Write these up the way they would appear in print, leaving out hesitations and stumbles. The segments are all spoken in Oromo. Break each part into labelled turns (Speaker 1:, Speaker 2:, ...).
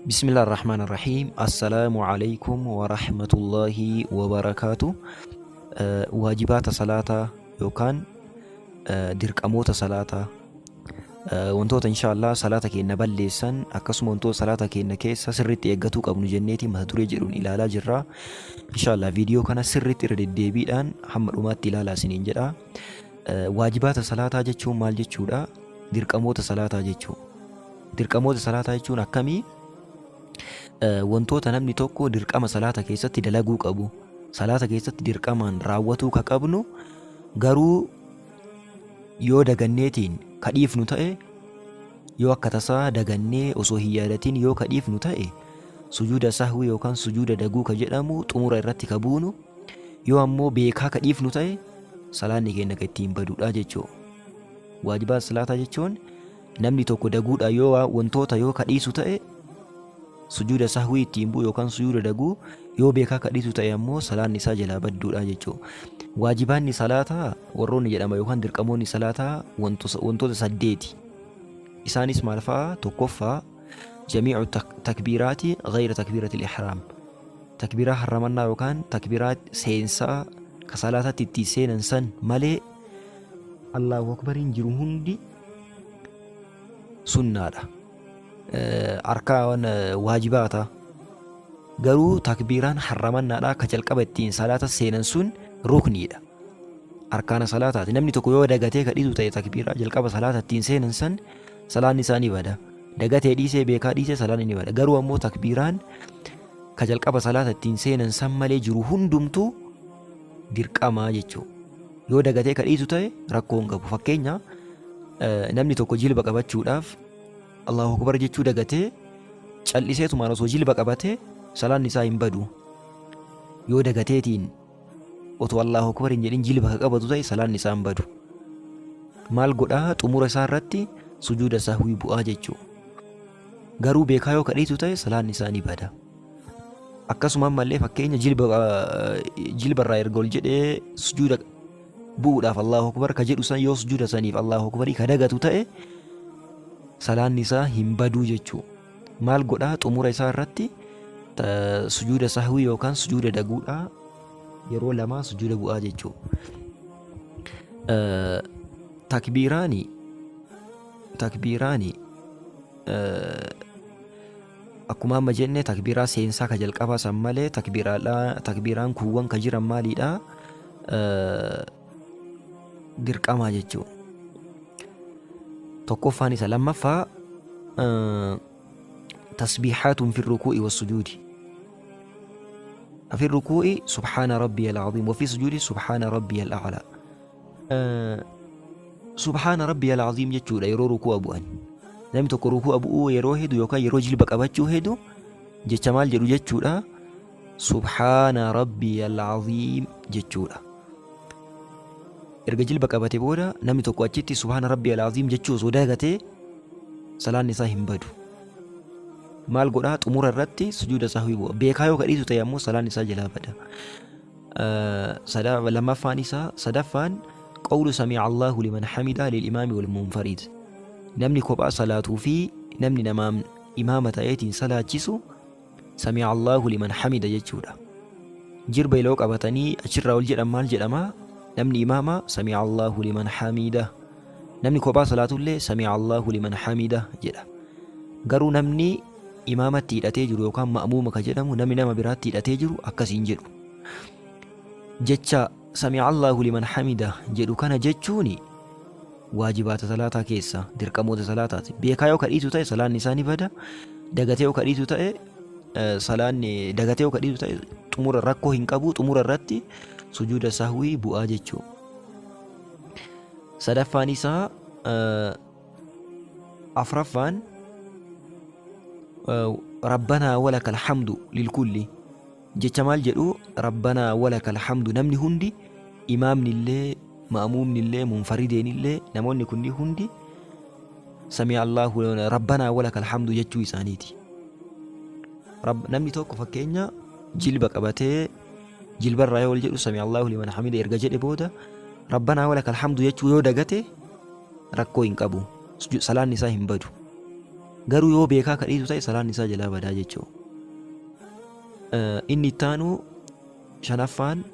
Speaker 1: Bismillahirrahmanirrahim. Assalamualaikum warahmatullahi wabarakatuh. Waajibata salaataa yookaan dirqamoota salaataa wantoota inshaallah salaata keenya balleessan akkasuma wantoota salaata keenya keessa sirriitti eeggatuu qabnu jenneeti mata duree jedhuun ilaalaa jirra. Inshaallah viidiyoo kana sirriitti irra deddeebiidhaan hamma dhumaatti ilaalaa isiniin jedha. Waajibata salaataa jechuun maal jechuudha? Dirqamoota salaataa jechuudha. Dirqamoota salaataa jechuun akkamii? Wantoota namni tokko dirqama salaata keessatti dalaguu qabu, salaata keessatti dirqamaan raawwatuu ka qabnu garuu yoo daganneetiin kadhiifnu ta'e, yoo akka tasaa dagannee osoo hin yaadatiin yoo kadhiifnu ta'e sujuuda sahwii yookaan sujuuda daguu ka jedhamu xumura irratti ka buunu, yoo ammoo beekaa kadhiifnu ta'e salaanni keenya kan ittiin baduudha jechuudha. Waajibaat salaataa jechuun namni tokko daguudha yoo wantoota yoo kadhiisu ta'e sujuuda sahwii ittiin bu'u yookaan sujuuda daguu yoo beekaa kadhiisu ta'e ammoo salaanni isaa jalaa badduudha jechuudha. Waajibaanni salaataa warroonni jedhama yookaan dirqamoonni salaataa wantoota saddeeti. Isaanis maal fa'a? Tokkoffaa jamiicu takbiiraati ghayra takbiiratil ihraam. Takbiiraa harramannaa yookaan takbiiraa seensaa ka salaatatti ittiin seenan san malee Allahu akbariin jiru hundi sunnaadha. Arkaan waajibaata garuu takbiiraan harramannaadha ka jalqaba ittiin salaata seenan sun rukniidha, arkaana salaataati. Namni tokko yoo dagatee kadhiisu ta'e takbiiraa jalqaba salaata ittiin seenan san salaanni isaa ni bada. Dagatee dhiisee beekaa dhiisee salaanni ni bada. Garuu ammoo takbiiraan ka jalqaba salaata ittiin seenan san malee jiru hundumtuu dirqamaa jechuudha. Yoo dagatee kadhiisu ta'e rakkoo hin qabu. Fakkeenya namni tokko jilba qabachuudhaaf Allahu akbar jechuu dagatee calliseetumaan osoo jilba qabatee salaanni isaa hin badu. Yoo dagateetiin otoo Allahu akbar hin jedhin jilba ka qabatu ta'e salaanni isaa hin badu. Maal godhaa? Xumura isaa irratti sujuuda sahwii bu'aa jechuudha. Garuu beekaa yoo kadhiisu ta'e salaanni isaa ni bada. Akkasuma ammallee fakkeenya jilbarraa erga ol jedhee sujuuda bu'uudhaaf Allahu akbar ka jedhu san yoo sujuuda saniif Allahu akbarii ka dagatu ta'e salaanni isaa hin baduu jechuudha. Maal godhaa? Xumura isaa irratti sujuuda sahwii yookaan sujuuda daguudhaa yeroo lama sujuuda bu'aa jechuudha. Takbiiraani akkuma amma jenne takbiiraa seensaa ka jalqabaa san malee takbiiraan kuuwwan ka jiran maaliidha? Dirqamaa jechuudha. Tokkoffaan isa lammaffaa tasbiixaatun fi rukuu'i wassujuudi. في الركوع سبحان ربي العظيم وفي السجود سبحان ربي الأعلى. سبحان ربي العظيم جتشودا يرو ركوع أبوان نمي تكو ركوع أبو يرو هدو يوكا يرو جلبك أبتشو هدو جتشمال جرو جتشودا سبحان ربي العظيم جتشودا إرجع جلبك أبتي بودا نمي تكو أجتي سبحان ربي العظيم جتشو سوداغتي سلان نساهم بدو maal godhaa? Xumura irratti sujuuda sahwii bu'a. Beekaa yoo kadhiisu ta'e ammoo salaan isaa jalaa bada. Lammaffaan isaa sadaffaan qawlu sami'a Allahu liman hamida lil imaami wal munfarid. Namni kophaa salaatuu fi namni namaan imaama ta'eetiin salaachisu sami'a Allahu liman hamida jechuudha. Jirba iloo qabatanii achirraa ol jedhan maal jedhama? Namni imaama sami'a Allahu liman hamida. Namni kophaa salaatullee sami'a Allahu liman hamida jedha. Garuu namni imaamatti hidhatee jiru yookaan ma'muuma ka jedhamu namni nama biraatti hidhatee jiru akkasiin jedhu. Jecha sami'a Allahu liman hamida jedhu kana jechuuni waajibaata salaataa keessa dirqamoota salaataati. Beekaa yoo kadhiisu ta'e salaanni isaa ni bada. Dagatee yoo kadhiisu ta'e xumura rakkoo hin qabu. Xumura irratti sujuuda sahwii bu'aa jechuudha. Sadaffaan isaa afraffaan ربنا ولك الحمد للكل. jecha maal jedhu? ربنا ولك الحمد. namni hundi imaamni illee ma'muumni illee munfarideen illee namoonni kunni hundi sami'a Allahu ربنا ولك الحمد jechuu isaaniiti. Namni tokko fakkeenya jilba qabatee jilbarraa yoo ol jedhu sami Allahu liman hamida erga jedhe booda rabbanaa walakal hamdu jechuu yoo dagate rakkoo hin qabu, salaanni isaa hin badu. Garuu yoo beekaa ka dhiisu ta'e salaanni isaa jalaa badaa jechuu. Inni ittaanu shanaffaan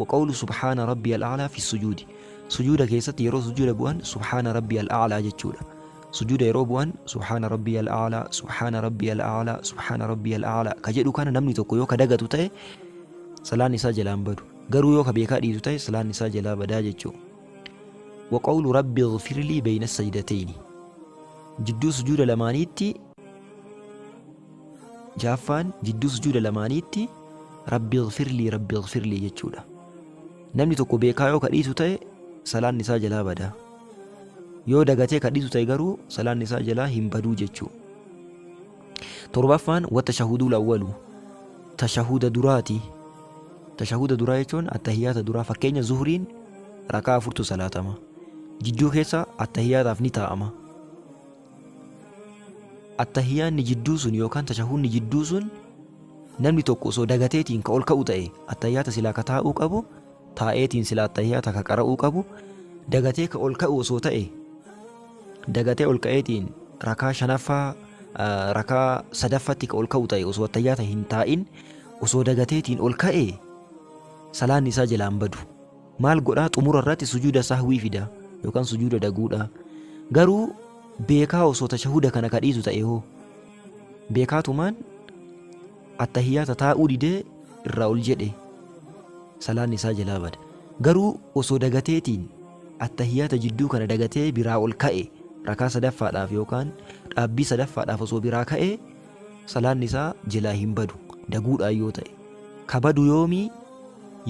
Speaker 1: waqawlu subhaana rabbiyal a'laa fi sujuudi. Sujuuda keessatti yeroo sujuuda bu'an subhaana rabbiyal a'laa jechuudha. Sujuuda yeroo bu'an subhaana rabbiyal a'laa, subhaana rabbiyal a'laa, subhaana rabbiyal a'laa ka jedhu kana namni tokko yoo ka dagatu ta'e salaanni isaa jalaa hin badu. Garuu yoo ka beekaa dhiisu ta'e salaanni isaa jalaa badaa jechuudha. Waqawlu rabbi ighfirlii bayna sajdatayni. Jidduu sujuuda lamaaniitti jaaffaan jidduu sujuuda lamaaniitti rabbi ighfirlii jechuudha. Namni tokko beekaa yoo ka dhiisu ta'e salaanni isaa jalaa badaa. Yoo dagatee ka dhiisu ta'e garuu salaanni isaa jalaa hin baduu jechuu. Torbaffaan watashahudul awwalu, tashahuda duraati. Tashahuda duraa jechuun attahiyyaata duraa. Fakkeenya zuhriin rakaa 4 salaatama. Jidduu keessa attahiyyaataaf ni taa'ama. Attahiyyaanni jidduu sun yookaan tashahudni jidduu sun namni tokko osoo dagateetiin ka ol ka'u ta'e attahiyyaata silaa ka taa'uu qabu, taa'eetiin silaa attahiyyaata ka qara'uu qabu. Dagatee ka ol ka'u osoo ta'e dagatee ol ka'eetiin rakaa shanaffaa rakaa sadaffatti ka ol ka'u ta'e osoo attahiyyaata hin taa'in osoo dagateetiin ol ka'e salaanni isaa jalaa hin badu. Maal godhaa? Xumura irratti sujuuda sahwii fida yookaan sujuuda daguudha. Garuu beekaa osoo tashahuda kana ka dhiisu ta'e hoo beekaatumaan attahiyyaata taa'uu didee irraa ol jedhe salaanni isaa jalaa bada. Garuu osoo dagateetiin attahiyyaata jidduu kana dagatee biraa ol ka'e rakaa sadaffaadhaaf yookaan dhaabbii sadaffaadhaaf osoo biraa ka'e salaanni isaa jalaa hin badu daguudhaan yoo ta'e. Ka badu yoomii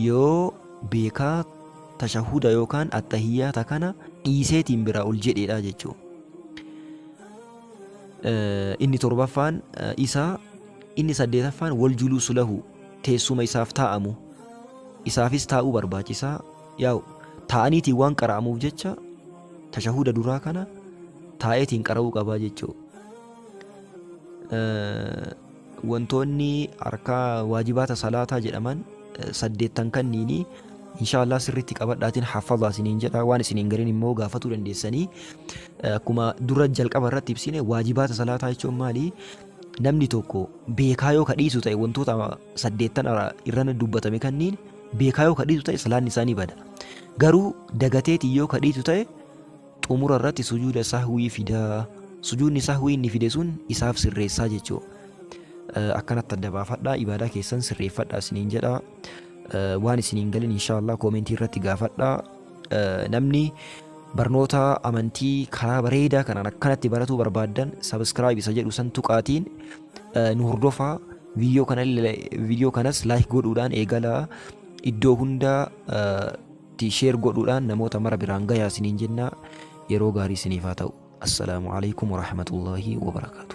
Speaker 1: yoo beekaa tashahuda yookaan attahiyyaata kana dhiiseetiin biraa ol jedheedha jechuudha. Inni torbaffaan isaa. Inni saddeetaffaan wal juluusu lahu, teessuma isaaf taa'amu. Isaafis taa'uu barbaachisaa. Yaa'u taa'aniitiin waan qara'amuuf jecha tashahuda duraa kana taa'eetiin qara'uu qabaa jechuudha. Wantoonni harkaa waajibaata salaataa jedhaman 8 kanniini inshaallah sirriitti qabadhaatiin hafadhaa isiniin jedha. Waan isiniin gariin immoo gaafatuu dandeessanii. Akkuma dura jalqaba irratti ibsine waajibaata salaataa jechuun maali? Namni tokko beekaa yoo ka dhiisu ta'e wantoota 8 irrana dubbatame kanniin beekaa yoo ka dhiisu ta'e salaanni isaa ni bada. Garuu dagateetii yoo ka dhiisu ta'e xumura irratti sujuuda sahwii fidaa. Sujuudni sahwii inni fide sun isaaf sirreessaa jechuudha. Akkanatti adda baafadhaa, ibaadaa keessan sirreeffadhaa isiniin jedha. Waan isiniin galin inshaallah koomentii irratti gaafadhaa. Namni barnoota amantii karaa bareedaa kanaan akkanatti baratuu barbaaddan sabskraayib isa jedhu san tuqaatiin nu hordofaa. Viidiyoo kanas laayik godhuudhaan eegalaa iddoo hundaa sheer godhuudhaan namoota mara biraan gayaa isiniin jenna. Yeroo gaarii isiniif haa ta'u. Assalaamu alaikum warahmatullaahi wabarakaatu.